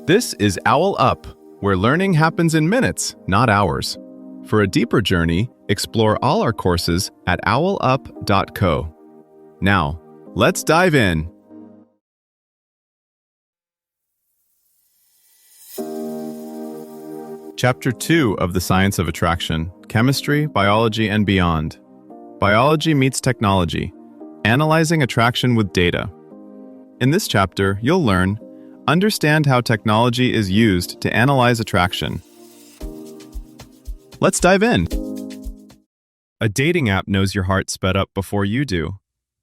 This is OwlUp, where learning happens in minutes, not hours. For a deeper journey, explore all our courses at owlup.co. Now, let's dive in. Chapter 2 of The Science of Attraction, Chemistry, Biology, and Beyond. Biology meets technology, analyzing attraction with data. In this chapter, you'll learn, understand how technology is used to analyze attraction. Let's dive in. A dating app knows your heart sped up before you do.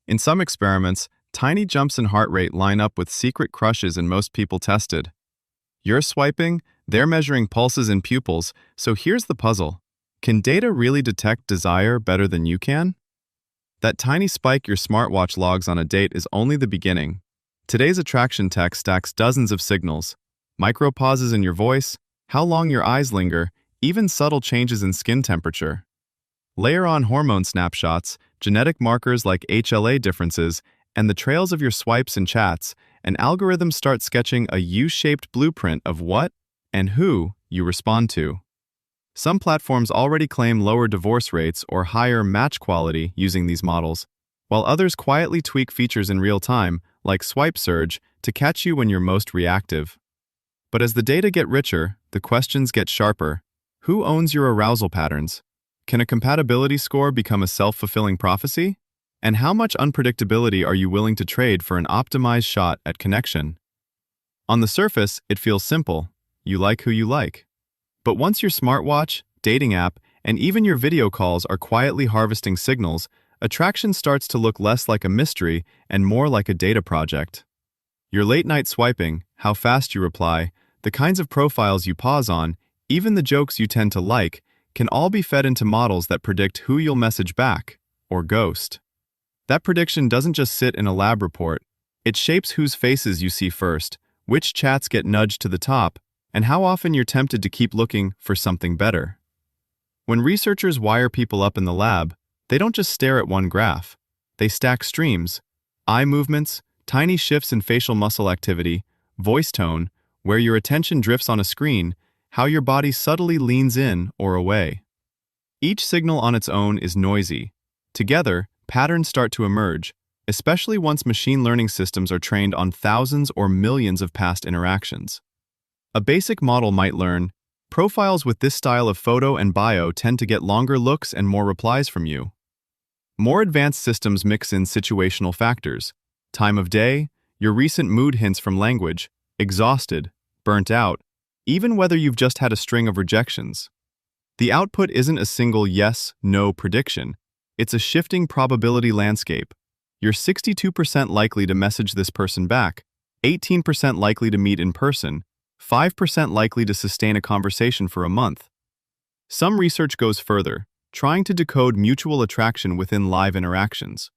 In some experiments, tiny jumps in heart rate line up with secret crushes in most people tested. You're swiping, they're measuring pulses and pupils, so here's the puzzle. Can data really detect desire better than you can? That tiny spike your smartwatch logs on a date is only the beginning. Today's attraction tech stacks dozens of signals. Micro pauses in your voice, how long your eyes linger, even subtle changes in skin temperature. Layer on hormone snapshots, genetic markers like HLA differences, and the trails of your swipes and chats, and algorithms start sketching a U-shaped blueprint of what and who you respond to. Some platforms already claim lower divorce rates or higher match quality using these models, while others quietly tweak features in real time, like swipe surge, to catch you when you're most reactive. But as the data get richer, the questions get sharper. Who owns your arousal patterns? Can a compatibility score become a self-fulfilling prophecy? And how much unpredictability are you willing to trade for an optimized shot at connection? On the surface, it feels simple. You like who you like. But once your smartwatch, dating app, and even your video calls are quietly harvesting signals, attraction starts to look less like a mystery and more like a data project. Your late-night swiping, how fast you reply, the kinds of profiles you pause on, even the jokes you tend to like, can all be fed into models that predict who you'll message back, or ghost. That prediction doesn't just sit in a lab report. It shapes whose faces you see first, which chats get nudged to the top, and how often you're tempted to keep looking for something better. When researchers wire people up in the lab, they don't just stare at one graph. They stack streams, eye movements, tiny shifts in facial muscle activity, voice tone, where your attention drifts on a screen, how your body subtly leans in or away. Each signal on its own is noisy. Together, patterns start to emerge, especially once machine learning systems are trained on thousands or millions of past interactions. A basic model might learn, profiles with this style of photo and bio tend to get longer looks and more replies from you. More advanced systems mix in situational factors, time of day, your recent mood hints from language, exhausted, burnt out, even whether you've just had a string of rejections. The output isn't a single yes/no prediction. It's a shifting probability landscape. You're 62% likely to message this person back, 18% likely to meet in person, 5% likely to sustain a conversation for a month. Some research goes further, trying to decode mutual attraction within live interactions.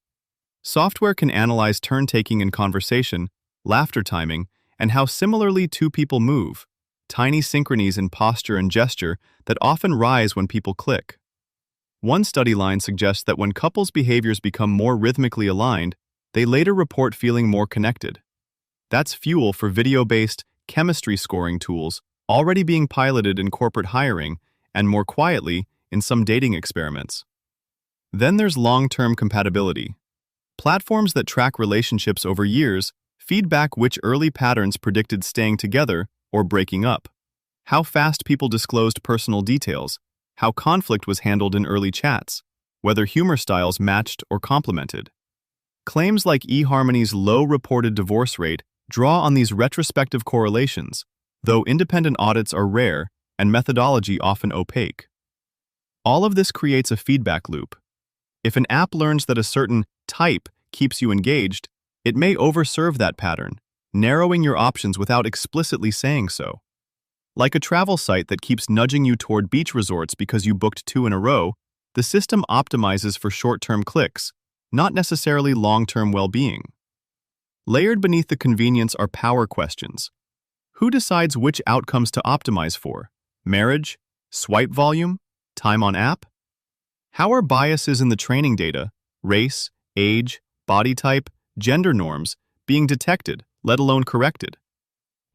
Software can analyze turn-taking in conversation, laughter timing, and how similarly two people move, tiny synchronies in posture and gesture that often rise when people click. One study line suggests that when couples' behaviors become more rhythmically aligned, they later report feeling more connected. That's fuel for video-based chemistry scoring tools already being piloted in corporate hiring and more quietly in some dating experiments. Then there's long-term compatibility. Platforms that track relationships over years feed back which early patterns predicted staying together or breaking up, how fast people disclosed personal details, how conflict was handled in early chats, whether humor styles matched or complemented. Claims like eHarmony's low reported divorce rate draw on these retrospective correlations, though independent audits are rare and methodology often opaque. All of this creates a feedback loop. If an app learns that a certain type keeps you engaged, it may overserve that pattern, narrowing your options without explicitly saying so. Like a travel site that keeps nudging you toward beach resorts because you booked 2 in a row, the system optimizes for short-term clicks, not necessarily long-term well-being. Layered beneath the convenience are power questions. Who decides which outcomes to optimize for? Marriage? Swipe volume? Time on app? How are biases in the training data, race, age, body type, gender norms, being detected, let alone corrected?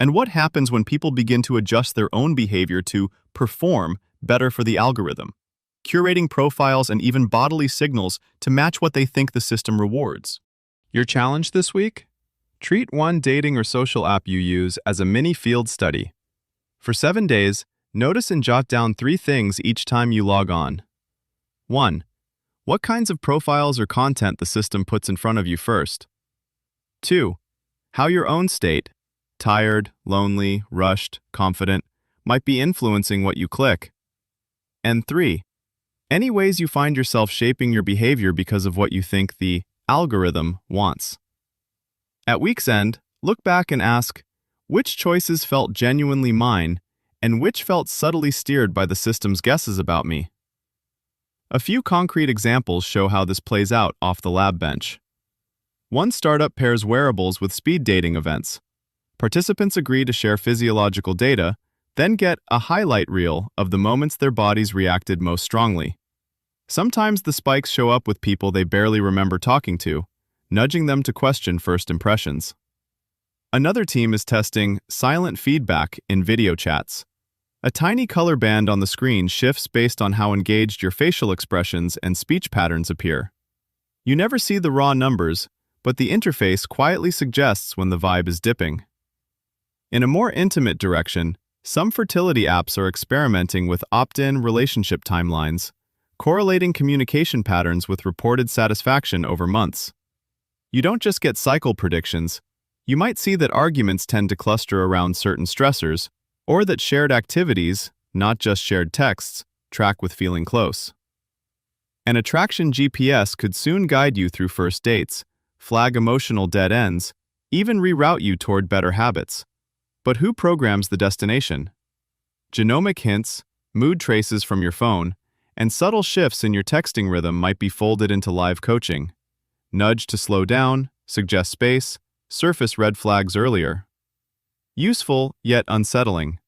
And what happens when people begin to adjust their own behavior to perform better for the algorithm, curating profiles and even bodily signals to match what they think the system rewards? Your challenge this week? Treat one dating or social app you use as a mini field study. For 7 days, notice and jot down 3 things each time you log on. 1. What kinds of profiles or content the system puts in front of you first. 2. How your own state, tired, lonely, rushed, confident, might be influencing what you click. And 3. Any ways you find yourself shaping your behavior because of what you think the algorithm wants. At week's end, look back and ask, which choices felt genuinely mine and which felt subtly steered by the system's guesses about me? A few concrete examples show how this plays out off the lab bench. One startup pairs wearables with speed dating events. Participants agree to share physiological data, then get a highlight reel of the moments their bodies reacted most strongly. Sometimes the spikes show up with people they barely remember talking to, nudging them to question first impressions. Another team is testing silent feedback in video chats. A tiny color band on the screen shifts based on how engaged your facial expressions and speech patterns appear. You never see the raw numbers, but the interface quietly suggests when the vibe is dipping. In a more intimate direction, some fertility apps are experimenting with opt-in relationship timelines, correlating communication patterns with reported satisfaction over months. You don't just get cycle predictions, you might see that arguments tend to cluster around certain stressors, or that shared activities, not just shared texts, track with feeling close. An attraction GPS could soon guide you through first dates, flag emotional dead ends, even reroute you toward better habits. But who programs the destination? Genomic hints, mood traces from your phone, and subtle shifts in your texting rhythm might be folded into live coaching. Nudge to slow down, suggest space, surface red flags earlier. Useful, yet unsettling.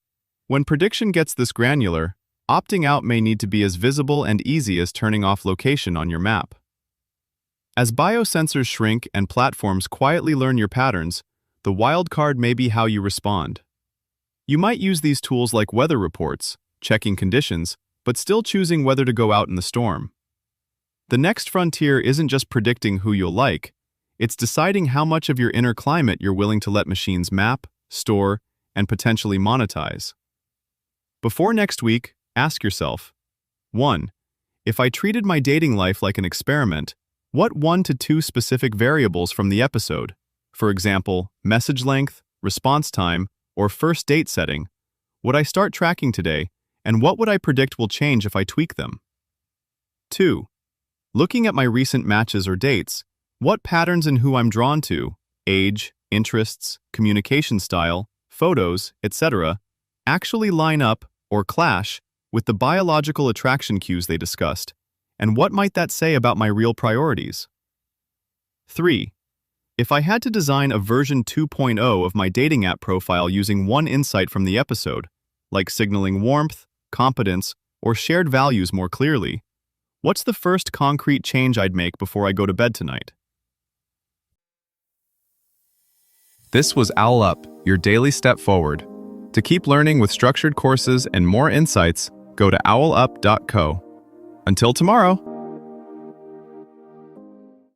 When prediction gets this granular, opting out may need to be as visible and easy as turning off location on your map. As biosensors shrink and platforms quietly learn your patterns, the wild card may be how you respond. You might use these tools like weather reports, checking conditions, but still choosing whether to go out in the storm. The next frontier isn't just predicting who you'll like, it's deciding how much of your inner climate you're willing to let machines map, store, and potentially monetize. Before next week, ask yourself, 1. If I treated my dating life like an experiment, what 1 to 2 specific variables from the episode, for example, message length, response time, or first date setting, would I start tracking today, and what would I predict will change if I tweak them? 2. Looking at my recent matches or dates, what patterns and who I'm drawn to, age, interests, communication style, photos, etc., actually line up or clash with the biological attraction cues they discussed, and what might that say about my real priorities? 3. If I had to design a version 2.0 of my dating app profile using one insight from the episode, like signaling warmth, competence, or shared values more clearly, what's the first concrete change I'd make before I go to bed tonight? This was OwlUp, your daily step forward. To keep learning with structured courses and more insights, go to owlup.co. Until tomorrow!